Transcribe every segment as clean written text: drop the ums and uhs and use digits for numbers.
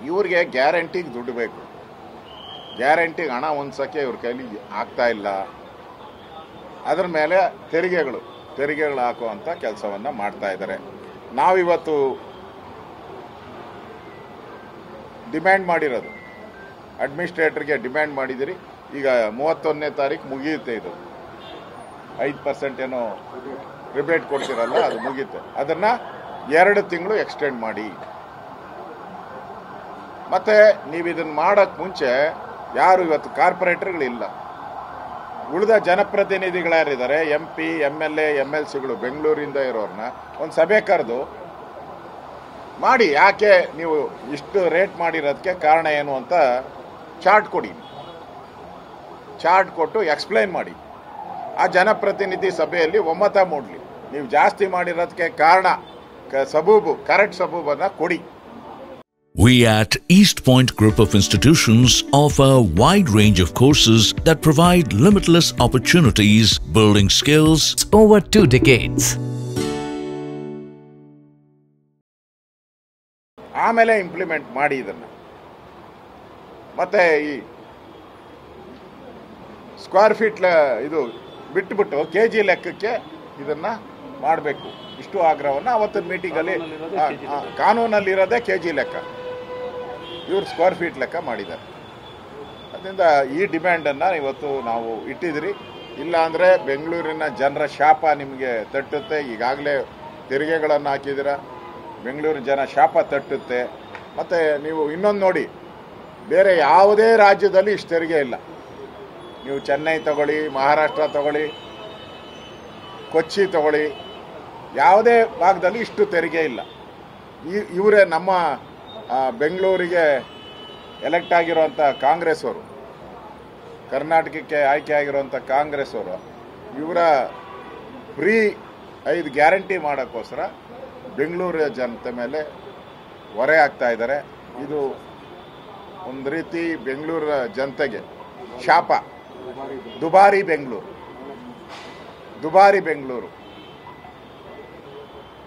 ಇವ್ರಿಗೆ ಗ್ಯಾರಂಟಿಗೆ ದುಡ್ಡು ಬೇಕು. ಗ್ಯಾರಂಟಿಗೆ ಹಣ ಹೊಂದ್ಸೋಕ್ಕೆ ಇವ್ರ ಕೈಲಿ ಆಗ್ತಾ ಇಲ್ಲ. ಅದರ ಮೇಲೆ ತೆರಿಗೆಗಳು ಹಾಕುವಂಥ ಕೆಲಸವನ್ನು ಮಾಡ್ತಾ ಇದ್ದಾರೆ. ನಾವಿವತ್ತು ಡಿಮ್ಯಾಂಡ್ ಮಾಡಿರೋದು, ಅಡ್ಮಿನಿಸ್ಟ್ರೇಟರ್ಗೆ ಡಿಮ್ಯಾಂಡ್ ಮಾಡಿದಿರಿ. ಈಗ 31ನೇ ತಾರೀಕು ಮುಗಿಯುತ್ತೆ. ಇದು 5% ಏನೋ ರಿಬೇಟ್ ಕೊಡ್ತಿರಲ್ಲ, ಅದು ಮುಗಿಯುತ್ತೆ. ಅದನ್ನು 2 ತಿಂಗಳು ಎಕ್ಸ್ಟೆಂಡ್ ಮಾಡಿ. ಮತ್ತು ನೀವು ಇದನ್ನು ಮಾಡೋಕ್ಕೆ ಮುಂಚೆ ಯಾರು ಇವತ್ತು ಕಾರ್ಪೊರೇಟರ್ಗಳಿಲ್ಲ, ಉಳಿದ ಜನಪ್ರತಿನಿಧಿಗಳ್ಯಾರಿದ್ದಾರೆ, MP, MLA, MLCಗಳು ಬೆಂಗಳೂರಿಂದ ಇರೋರನ್ನ ಒಂದು ಸಭೆ ಕರೆದು ಮಾಡಿ, ಯಾಕೆ ನೀವು ಇಷ್ಟು ರೇಟ್ ಮಾಡಿರೋದಕ್ಕೆ ಕಾರಣ ಏನು ಅಂತ ಚಾರ್ಟ್ ಕೊಡಿ. ಚಾರ್ಟ್ ಕೊಟ್ಟು ಎಕ್ಸ್ಪ್ಲೈನ್ ಮಾಡಿ. ಆ ಜನಪ್ರತಿನಿಧಿ ಸಭೆಯಲ್ಲಿ ಒಮ್ಮತ ಮೂಡಲಿ. ನೀವು ಜಾಸ್ತಿ ಮಾಡಿರೋದಕ್ಕೆ ಕಾರಣ ಕರೆಕ್ಟ್ ಸಬೂಬನ್ನು ಕೊಡಿ. We at East Point Group of Institutions offer a wide range of courses that provide limitless opportunities, building skills over 2 decades. ಆಮೇಲೆ ಇಂಪ್ಲಿಮೆಂಟ್ ಮಾಡಿ ಇದನ್ನು. ಮತ್ತೆ ಈ ಸ್ಕ್ವೇರ್ ಫೀಟ್ ಇದು ಬಿಟ್ಟುಬಿಟ್ಟು KG ಲೆಕ್ಕಕ್ಕೆ ಇದನ್ನು ಮಾಡಬೇಕು. ಇಷ್ಟು ಆಗ್ರಹವನ್ನು ಅವತ್ತಿನ ಮೀಟಿಂಗಲ್ಲಿ ಕಾನೂನಲ್ಲಿರೋದೇ KG ಲೆಕ್ಕ, ಇವರು ಸ್ಕ್ವೇರ್ ಫೀಟ್ ಲೆಕ್ಕ ಮಾಡಿದ್ದಾರೆ. ಅದರಿಂದ ಈ ಡಿಮ್ಯಾಂಡನ್ನು ಇವತ್ತು ನಾವು ಇಟ್ಟಿದ್ರಿ. ಇಲ್ಲ ಅಂದರೆ ಬೆಂಗಳೂರಿನ ಜನರ ಶಾಪ ನಿಮಗೆ ತಟ್ಟುತ್ತೆ. ಈಗಾಗಲೇ ತೆರಿಗೆಗಳನ್ನು ಹಾಕಿದ್ದೀರ, ಬೆಂಗಳೂರಿನ ಜನ ಶಾಪ ತಟ್ಟುತ್ತೆ. ಮತ್ತು ನೀವು ಇನ್ನೊಂದು ನೋಡಿ, ಬೇರೆ ಯಾವುದೇ ರಾಜ್ಯದಲ್ಲಿ ಇಷ್ಟು ತೆರಿಗೆ ಇಲ್ಲ. ನೀವು ಚೆನ್ನೈ ತಗೊಳ್ಳಿ, ಮಹಾರಾಷ್ಟ್ರ ತಗೊಳ್ಳಿ, ಕೊಚ್ಚಿ ತಗೊಳ್ಳಿ, ಯಾವುದೇ ಭಾಗದಲ್ಲಿ ಇಷ್ಟು ತೆರಿಗೆ ಇಲ್ಲ. ಇವರೇ ನಮ್ಮ ಬೆಂಗಳೂರಿಗೆ ಎಲೆಕ್ಟ್ ಆಗಿರುವಂಥ ಕಾಂಗ್ರೆಸ್ ಅವರು, ಕರ್ನಾಟಕಕ್ಕೆ ಆಯ್ಕೆ ಆಗಿರುವಂಥ ಕಾಂಗ್ರೆಸ್ ಅವರು, ಇವರ ಫ್ರೀ 5 ಗ್ಯಾರಂಟಿ ಮಾಡೋಕ್ಕೋಸ್ಕರ ಬೆಂಗಳೂರಿನ ಜನತೆ ಮೇಲೆ ಹೊರೆ ಆಗ್ತಾ ಇದ್ದಾರೆ. ಇದು ಒಂದು ರೀತಿ ಬೆಂಗಳೂರಿನ ಜನತೆಗೆ ಶಾಪ. ದುಬಾರಿ ಬೆಂಗಳೂರು.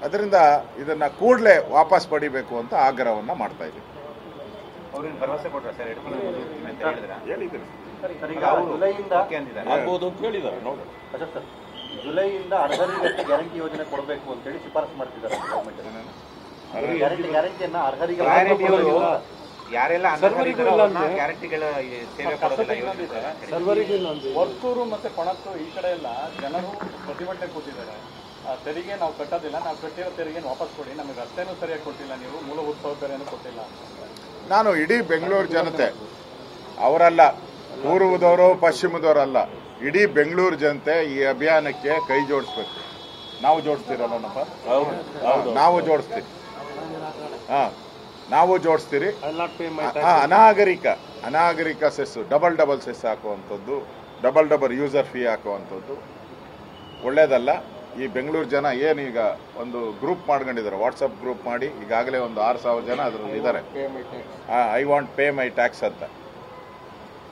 ಅದರಿಂದ ಇದನ್ನು ಕೂಡಲೇ ವಾಪಸ್ ಪಡಿಬೇಕು ಅಂತ ಆಗ್ರಹವನ್ನು ಮಾಡ್ತಾ ಇದ್ದೀವಿ. ಜುಲೈಯಿಂದ ಅರ್ಹರಿಗೆ ಗ್ಯಾರಂಟಿ ಯೋಜನೆ ಕೊಡಬೇಕು ಅಂತ ಹೇಳಿ ಶಿಫಾರಸು ಮಾಡ್ತಿದ್ದಾರೆ. ಗ್ಯಾರಂಟಿಯನ್ನ ಅರ್ಹರಿಗೆ ವರ್ತೂರು ಮತ್ತೆ ಕೊಣತ್ತೂರು ಈ ಕಡೆ ಎಲ್ಲ ಜನರು ಪ್ರತಿಭಟನೆ ಕೂತಿದ್ದಾರೆ. ತೆರಿಗೆ ನಾವು ಕಟ್ಟೋದಿಲ್ಲ, ನಾವು ಕಟ್ಟಿರೋ ತೆರಿಗೆ ವಾಪಸ್ ಕೊಡಿ, ನಮಗೆ ರಸ್ತೆನೂ ಸರಿಯಾಗಿ ಕೊಟ್ಟಿಲ್ಲ, ನೀವು ಮೂಲಭೂತ ಸೌಕರ್ಯನೂ ಕೊಟ್ಟಿಲ್ಲ. ನಾನು ಇಡೀ ಬೆಂಗಳೂರು ಜನತೆ, ಅವರಲ್ಲ, ಪೂರ್ವದವರು ಪಶ್ಚಿಮದವರಲ್ಲ, ಇಡೀ ಬೆಂಗಳೂರು ಜನತೆ ಈ ಅಭಿಯಾನಕ್ಕೆ ಕೈ ಜೋಡಿಸ್ಬೇಕು. ನಾವು ಜೋಡಿಸ್ತೀರಲ್ಲಪ್ಪ, ನಾವು ಜೋಡಿಸ್ತೀವಿ. ನಾವು ಜೋಡಿಸ್ತೀರಿ. ಅನಾಗರಿಕ ಸೆಸ್, ಡಬಲ್ ಸೆಸ್ ಹಾಕುವಂಥದ್ದು, ಡಬಲ್ ಯೂಸರ್ ಫೀ ಹಾಕುವಂಥದ್ದು ಒಳ್ಳೇದಲ್ಲ. ಈ ಬೆಂಗಳೂರು ಜನ ಏನು ಈಗ ಒಂದು ಗ್ರೂಪ್ ಮಾಡ್ಕೊಂಡಿದ್ದಾರೆ, ವಾಟ್ಸಪ್ ಗ್ರೂಪ್ ಮಾಡಿ ಈಗಾಗಲೇ ಒಂದು 6,000 ಜನ ಅದರಲ್ಲಿ ಇದ್ದಾರೆ. I want pay my tax ಅಂತ.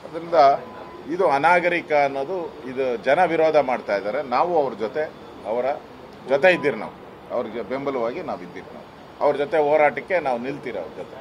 ಅದರಿಂದ ಇದು ಅನಾಗರಿಕ ಅನ್ನೋದು, ಇದು ಜನ ವಿರೋಧ ಮಾಡ್ತಾ ಇದ್ದಾರೆ. ನಾವು ಅವರ ಜೊತೆ ಇದ್ದೀರಿ. ನಾವು ಅವ್ರಿಗೆ ಬೆಂಬಲವಾಗಿ ನಾವು ಇದ್ದೀರಿ. ನಾವು ಅವ್ರ ಜೊತೆ ಹೋರಾಟಕ್ಕೆ ನಾವು ನಿಲ್ತೀರಿ, ಅವ್ರ ಜೊತೆ.